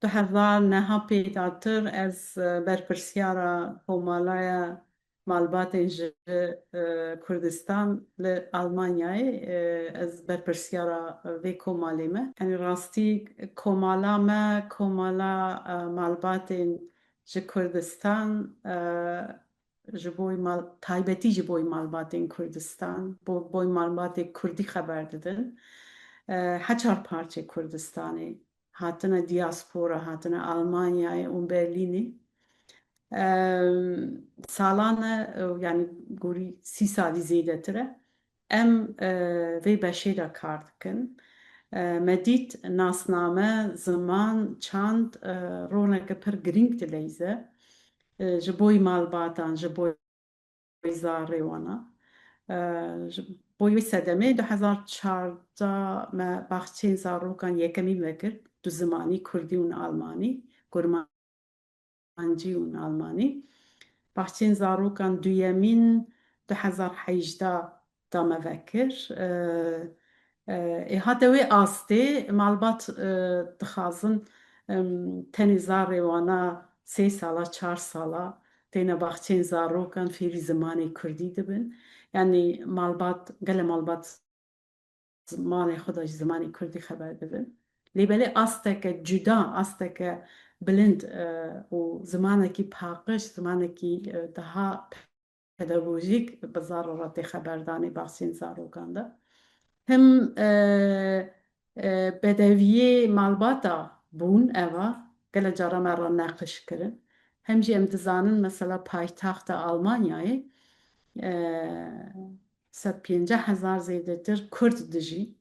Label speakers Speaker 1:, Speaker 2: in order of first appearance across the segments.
Speaker 1: دو هزار نها پیداتر از برپرسیارا کۆمەڵایە مالباتên ji Kurdistan li Almanyayê ez berpirsiyara vê komalê me. Yani rastî komala me komala malbatên ji Kurdistan ji bo taybetî ji bo malbatên Kurdistan bo malbatê Kurdî xeber didin. Heçar parçê Kurdistanê hatine diaspora hatine Almanyayê û Berlînê salane yani gorî 30 salî zêdetir e em vê beşê de kar dikin. Me dît nasname, ziman, çand roneke pir girîng dileyze ji bo malbatan, ji bo zarê wana. Ji bo wê sedemê 2014 me baxçeyên zarokan yekemîn vekir du zimanî Kurdî û Almanî, Kurmancî û Almanî. Baxçeyên zarokan duyemîn 2018 da me vekir. Hate wê astê malbat dixwazin tenê zarê wana 3 sala 4 sala têne baxçeyên zarokan fêrî zimanê Kurdî dibin. Yani malbat gelek malbat malê xwe de ji zimanê Kurdî xeber dibin. Lêbelê asteke cuda, asteke bilind û zimanekî paqij, zimanekî daha pedagojîk bi zarok re tê xeberdanê baxçeyên zarokan de. Him bedeviyê malbata bûn eva gelek cara me re neqîş kirin. Hem jî em dizanin mesela paytaxta Almanyayê 150,000 zêdetir Kurd dijî.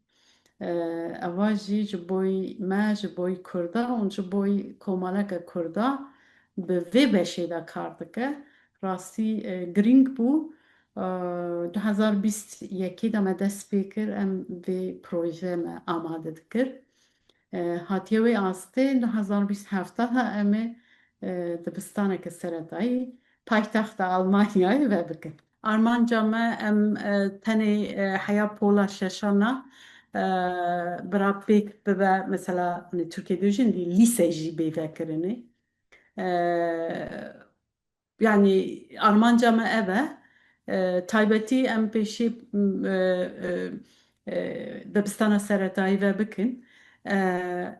Speaker 1: Eva jî ji bo me, ji bo Kurda û ji bo komaleke Kurda bi vê beşê de kar dike. Rastî girîng bû. 2021 de me dest pê kir em vê proje me amade dikir. Hatiye wê astê 2027 de em ê dibistaneke seretayî paytaxta Almanyayê vebikin. Armanca me em tenê heya pola şeşana bira pêk bibe mesela Türkiye'de jî lîse jî bê vekirinê. Yani Armanca me ev e taybetî em pêşî dibistana seretayî vebikin.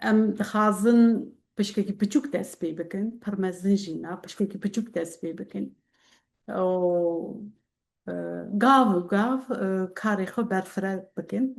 Speaker 1: Em dixwazin piştekî piçûk dest pê bikin, pir mezin jî ne, piştekî piçûk dest pê bikin. Gav û gav karê xwe berfireh bikin.